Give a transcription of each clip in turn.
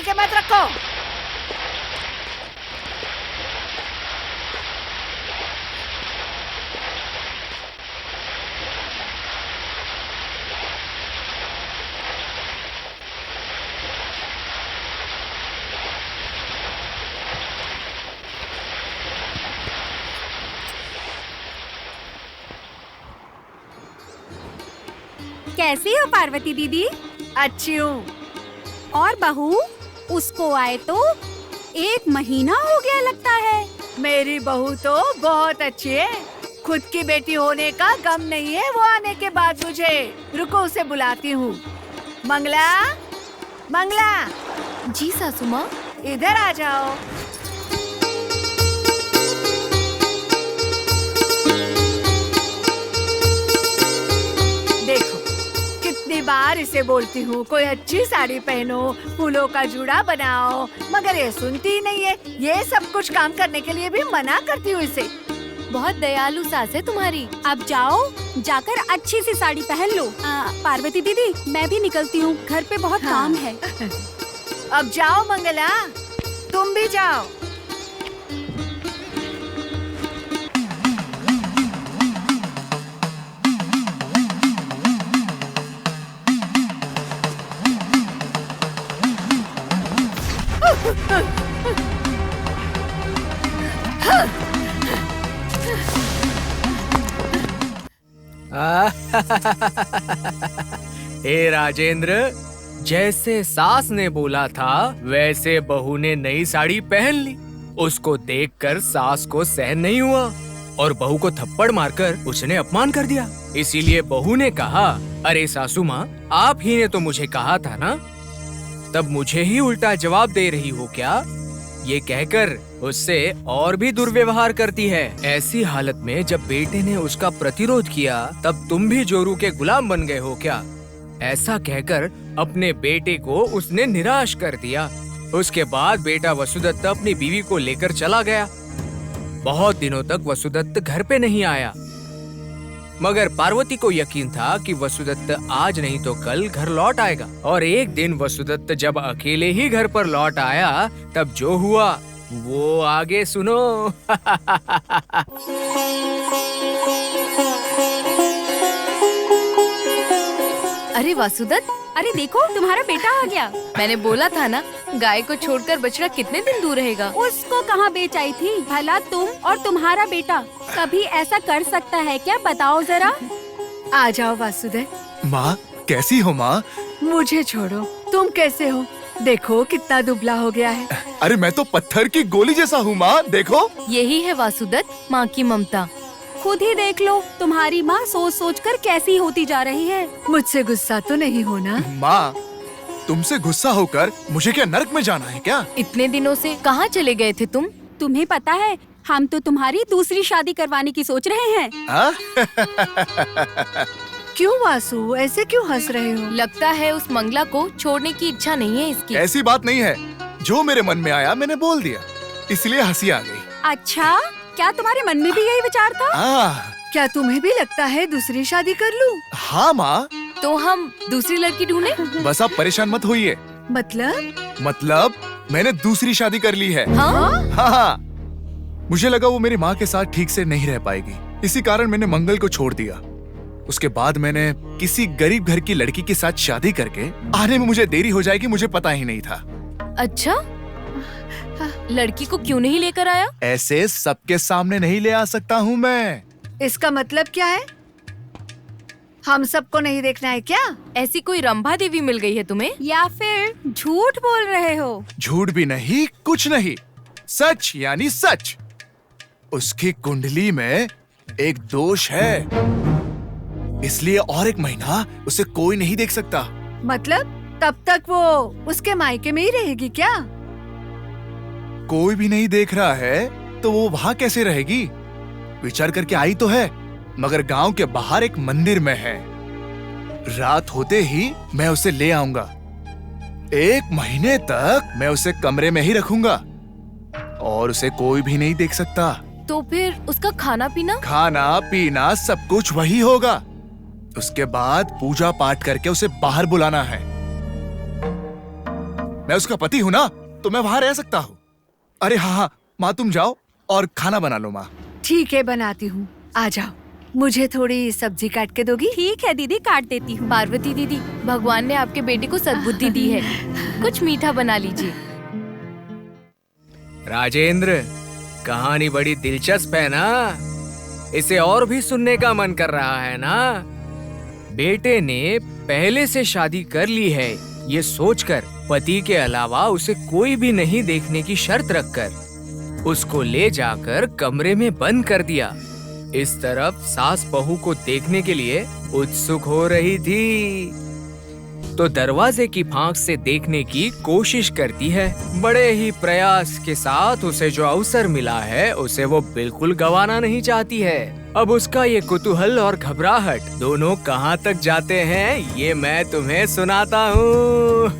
संभल के मत रखो। कैसी हो पार्वती दीदी? अच्छी हूँ। और बहू, उसको आए तो 1 महीना हो गया लगता है। मेरी बहू तो बहुत अच्छी है। खुद की बेटी होने का गम नहीं है वो आने के बाद मुझे। रुको, उसे बुलाती हूँ। मंगला, मंगला। जी सासू माँ। इधर आ जाओ। देखो, कितनी बार इसे बोलती हूँ कोई अच्छी साड़ी पहनो, फूलों का जूड़ा बनाओ, मगर ये सुनती ही नहीं है। ये सब कुछ काम करने के लिए भी मना करती हूँ इसे। बहुत दयालु सास है तुम्हारी। अब जाओ, जाकर अच्छी सी साड़ी पहन लो। पार्वती दीदी, मैं भी निकलती हूँ, घर पे बहुत काम है। अब जाओ मंगला, तुम भी जाओ। हे राजेंद्र, जैसे सास ने बोला था वैसे बहू ने नई साड़ी पहन ली। उसको देखकर सास को सहन नहीं हुआ और बहू को थप्पड़ मारकर उसने अपमान कर दिया। इसीलिए बहू ने कहा, अरे सासू माँ, आप ही ने तो मुझे कहा था ना, तब मुझे ही उल्टा जवाब दे रही हो क्या? ये कहकर उससे और भी दुर्व्यवहार करती है। ऐसी हालत में जब बेटे ने उसका प्रतिरोध किया तब तुम भी जोरू के गुलाम बन गए हो क्या? ऐसा कहकर अपने बेटे को उसने निराश कर दिया। उसके बाद बेटा वसुदत्त अपनी बीवी को लेकर चला गया। बहुत दिनों तक वसुदत्त घर पे नहीं आया, मगर पार्वती को यकीन था कि वसुदत्त आज नहीं तो कल घर लौट आएगा। और एक दिन वसुदत्त जब अकेले ही घर पर लौट आया तब जो हुआ वो आगे सुनो। अरे वासुदत्त, अरे देखो, तुम्हारा बेटा आ गया। मैंने बोला था ना, गाय को छोड़कर बछड़ा कितने दिन दूर रहेगा। उसको कहाँ बेच आई थी? भला तुम और तुम्हारा बेटा कभी ऐसा कर सकता है क्या? बताओ जरा। आ जाओ वासुदेव। माँ, कैसी हो माँ? मुझे छोड़ो, तुम कैसे हो? देखो कितना दुबला हो गया है। अरे मैं तो पत्थर की गोली जैसा हूँ माँ, देखो। यही है वासुदत्त माँ की ममता। खुद ही देख लो, तुम्हारी माँ सोच सोच कर कैसी होती जा रही है। मुझसे गुस्सा तो नहीं होना? माँ, तुमसे गुस्सा होकर मुझे क्या नरक में जाना है क्या? इतने दिनों से कहाँ चले गए थे तुम? तुम्हें पता है, हम तो तुम्हारी दूसरी शादी करवाने की सोच रहे हैं। क्यों वासु, ऐसे क्यों हंस रहे हो? लगता है उस मंगला को छोड़ने की इच्छा नहीं है इसकी। ऐसी बात नहीं है, जो मेरे मन में आया मैंने बोल दिया, इसलिए हंसी आ गई। अच्छा, क्या तुम्हारे मन में भी यही विचार था? क्या तुम्हें भी लगता है दूसरी शादी कर लूं? हाँ माँ। तो हम दूसरी लड़की ढूंढे? बस आप परेशान मत होइए। मतलब मैंने दूसरी शादी कर ली है। हाँ? हाँ। मुझे लगा वो मेरी माँ के साथ ठीक से नहीं रह पाएगी, इसी कारण मैंने मंगल को छोड़ दिया। उसके बाद मैंने किसी गरीब घर की लड़की के साथ शादी करके आने में मुझे देरी हो जाएगी, मुझे पता ही नहीं था। अच्छा, लड़की को क्यों नहीं लेकर आया? ऐसे सबके सामने नहीं ले आ सकता हूँ मैं। इसका मतलब क्या है? हम सबको नहीं देखना है क्या? ऐसी कोई रंभा देवी मिल गई है तुम्हें? या फिर झूठ बोल रहे हो? झूठ भी नहीं, कुछ नहीं, सच यानी सच। उसकी कुंडली में एक दोष है, इसलिए और 1 महीना उसे कोई नहीं देख सकता। मतलब तब तक वो उसके मायके में ही रहेगी क्या? कोई भी नहीं देख रहा है तो वो वहाँ कैसे रहेगी? विचार करके आई तो है, मगर गांव के बाहर एक मंदिर में है। रात होते ही मैं उसे ले आऊंगा। 1 महीने तक मैं उसे कमरे में ही रखूंगा और उसे कोई भी नहीं देख सकता। तो फिर उसका खाना पीना? खाना पीना सब कुछ वही होगा। उसके बाद पूजा पाठ करके उसे बाहर बुलाना है। मैं उसका पति हूँ ना, तो मैं वहाँ रह सकता हूँ। अरे हाँ हाँ माँ, तुम जाओ और खाना बना लो माँ। ठीक है, बनाती हूँ। आ जाओ, मुझे थोड़ी सब्जी काट के दोगी? ठीक है दीदी, काट देती हूँ। पार्वती दीदी, भगवान ने आपके बेटे को सद्बुद्धि दी है, कुछ मीठा बना लीजिए। राजेंद्र, कहानी बड़ी दिलचस्प है ना? इसे और भी सुनने का मन कर रहा है ना? बेटे ने पहले से शादी कर ली है, ये सोचकर पति के अलावा उसे कोई भी नहीं देखने की शर्त रखकर उसको ले जाकर कमरे में बंद कर दिया। इस तरफ सास बहू को देखने के लिए उत्सुक हो रही थी, तो दरवाजे की फांक से देखने की कोशिश करती है। बड़े ही प्रयास के साथ उसे जो अवसर मिला है उसे वो बिल्कुल गंवाना नहीं चाहती है। अब उसका ये कुतूहल और घबराहट दोनों कहाँ तक जाते हैं, ये मैं तुम्हें सुनाता हूँ।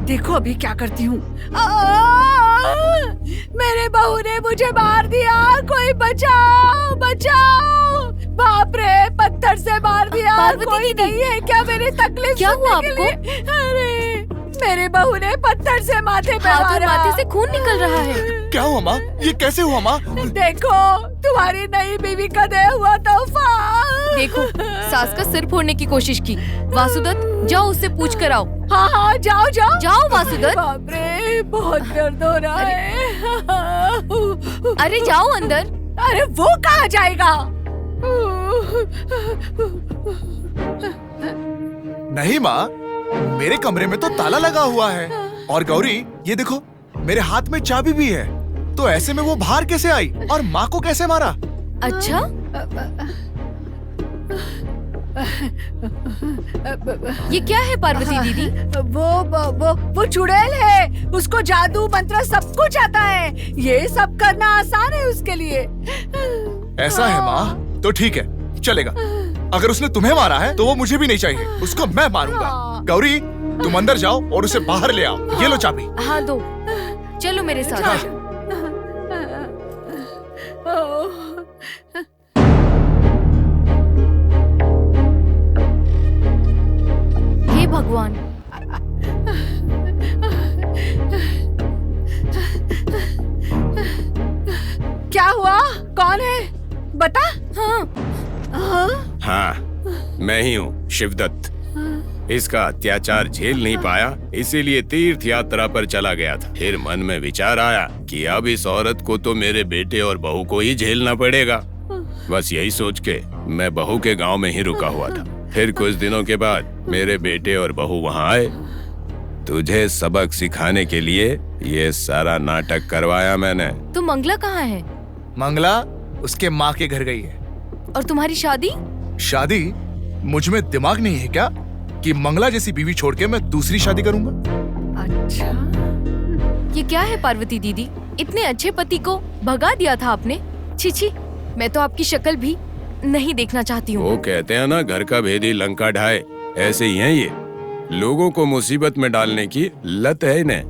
देखो अभी क्या करती हूँ। मेरे बहू ने मुझे मार दिया, कोई बचाओ बचाओ। बाप रे, पत्थर से मार दिया। कोई नहीं है क्या मेरी तकलीफ? क्या हुआ आपको? अरे मेरे बहू ने पत्थर से माथे पे मारा। माथे से खून निकल रहा है। क्या हुआ माँ? ये कैसे हुआ माँ? देखो, तुम्हारी नई बीवी का दिया हुआ तोहफा। देखो, सास का सिर फोड़ने की कोशिश की। वासुदत्त, जाओ उससे पूछ कर आओ। हाँ हाँ, जाओ जाओ जाओ वासुदत्त। बाप रे, बहुत दर्द हो रहा है। अरे जाओ अंदर। अरे वो कहाँ जाएगा? नहीं माँ, मेरे कमरे में तो ताला लगा हुआ है। और गौरी, ये देखो मेरे हाथ में चाबी भी है। तो ऐसे में वो बाहर कैसे आई और माँ को कैसे मारा? अच्छा, ये क्या है पार्वती दीदी? वो चुड़ैल है। उसको जादू मंत्र सब कुछ आता है। ये सब करना आसान है उसके लिए। ऐसा है माँ, तो ठीक है, चलेगा। अगर उसने तुम्हें मारा है तो वो मुझे भी नहीं चाहिए, उसको मैं मारूंगा। गौरी, तुम अंदर जाओ और उसे बाहर ले आओ। ये लो चाबी। हाँ दो, चलो मेरे साथ। हे भगवान, क्या हुआ? कौन है? बता। हाँ, मैं ही हूँ शिवदत्त। इसका अत्याचार झेल नहीं पाया, इसीलिए तीर्थ यात्रा पर चला गया था। फिर मन में विचार आया कि अब इस औरत को तो मेरे बेटे और बहू को ही झेलना पड़ेगा। बस यही सोच के मैं बहू के गांव में ही रुका हुआ था। फिर कुछ दिनों के बाद मेरे बेटे और बहू वहाँ आए। तुझे सबक सिखाने के लिए ये सारा नाटक करवाया मैंने। तो मंगला कहाँ है? मंगला उसके माँ के घर गई है। और तुम्हारी शादी? शादी? मुझ में दिमाग नहीं है क्या कि मंगला जैसी बीवी छोड़ के मैं दूसरी शादी करूंगा? अच्छा, ये क्या है पार्वती दीदी? इतने अच्छे पति को भगा दिया था आपने। छी छी, मैं तो आपकी शक्ल भी नहीं देखना चाहती हूँ। वो कहते हैं ना, घर का भेदी लंका ढाए। ऐसे ही है ये। लोगों को मुसीबत में डालने की लत है इन्हें।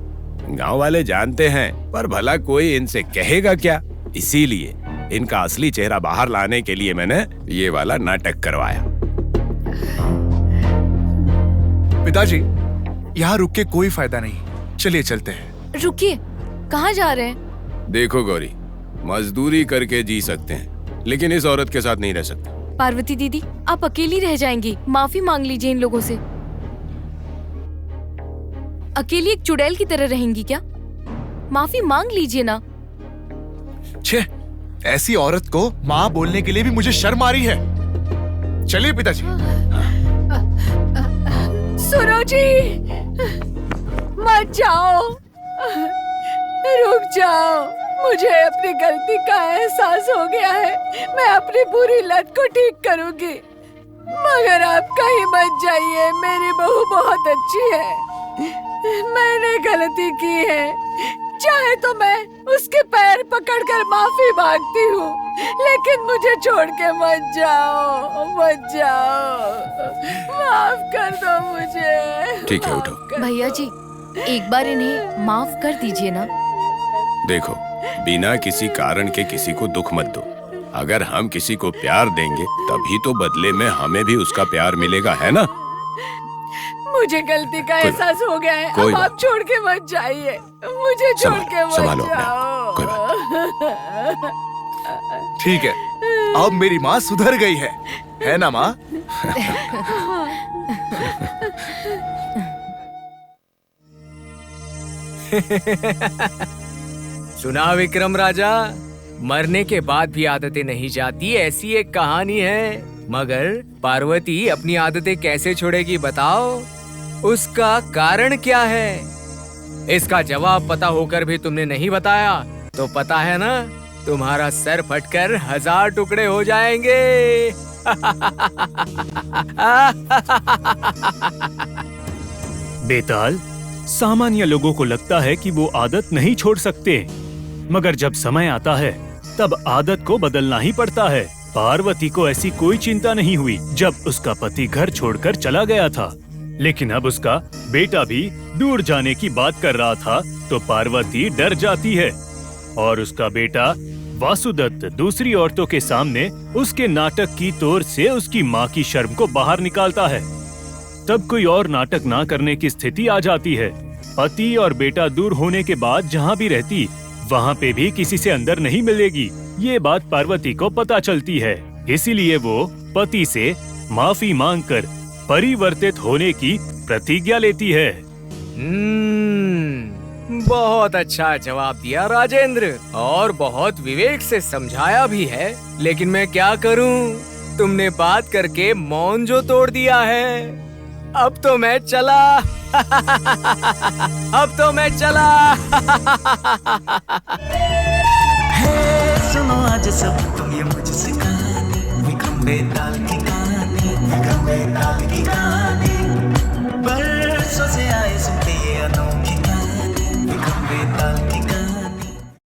गांव वाले जानते हैं, पर भला कोई इनसे कहेगा क्या? इसीलिए इनका असली चेहरा बाहर लाने के लिए मैंने ये वाला नाटक करवाया। पिताजी, यहाँ रुक के कोई फायदा नहीं, चलिए चलते हैं। रुकिए, कहाँ जा रहे हैं? देखो गौरी, मजदूरी करके जी सकते हैं, लेकिन इस औरत के साथ नहीं रह सकते। पार्वती दीदी, आप अकेली रह जाएंगी। माफी मांग लीजिए इन लोगों से। अकेली एक चुड़ैल की तरह रहेंगी क्या? माफी मांग लीजिए ना। छे, ऐसी औरत को माँ बोलने के लिए भी मुझे शर्म आ रही है। चलिए पिताजी। सुनो जी, मत जाओ, रुक जाओ। मुझे अपनी गलती का एहसास हो गया है। मैं अपनी बुरी लत को ठीक करूंगी, मगर आप कहीं मत जाइए। मेरी बहू बहुत अच्छी है। मैंने गलती की है, चाहे तो मैं उसके पैर पकड़कर माफी मांगती हूँ, लेकिन मुझे छोड़ के मत जाओ, मत जाओ। माफ कर दो मुझे। ठीक है, उठो। माफ कर भैया दो। जी, एक बार इन्हें माफ कर दीजिए ना। देखो, बिना किसी कारण के किसी को दुख मत दो। अगर हम किसी को प्यार देंगे तभी तो बदले में हमें भी उसका प्यार मिलेगा, है ना? मुझे गलती का एहसास हो गया है। कोई अब बात आप छोड़ के मत जाइए, मुझे छोड़ के मत संभालो अपने आप जाओ। को, कोई बात ठीक है, अब मेरी माँ सुधर गई है ना माँ? सुना विक्रम राजा, मरने के बाद भी आदतें नहीं जाती, ऐसी एक कहानी है। मगर पार्वती अपनी आदतें कैसे छोड़ेगी बताओ? उसका कारण क्या है? इसका जवाब पता होकर भी तुमने नहीं बताया तो पता है ना, तुम्हारा सर फटकर 1000 टुकड़े हो जाएंगे। बेताल, सामान्य लोगों को लगता है कि वो आदत नहीं छोड़ सकते, मगर जब समय आता है तब आदत को बदलना ही पड़ता है। पार्वती को ऐसी कोई चिंता नहीं हुई जब उसका पति घर छोड़कर चला गया था, लेकिन अब उसका बेटा भी दूर जाने की बात कर रहा था तो पार्वती डर जाती है और उसका बेटा वासुदत्त दूसरी औरतों के सामने उसके नाटक की तोर से उसकी माँ की शर्म को बाहर निकालता है। तब कोई और नाटक ना करने की स्थिति आ जाती है। पति और बेटा दूर होने के बाद जहाँ भी रहती वहाँ पे भी किसी से अंदर नहीं मिलेगी, ये बात पार्वती को पता चलती है। इसीलिए वो पति से माफी मांगकर परिवर्तित होने की प्रतिज्ञा लेती है। बहुत अच्छा जवाब दिया राजेंद्र, और बहुत विवेक से समझाया भी है। लेकिन मैं क्या करूं? तुमने बात करके मौन जो तोड़ दिया है। अब तो मैं चला। अब तो मैं चला। सुनो आज सब तुम ये मुझसे कहानी, विक्रम बेताल की कहानी, विक्रम बेताल की कहानी।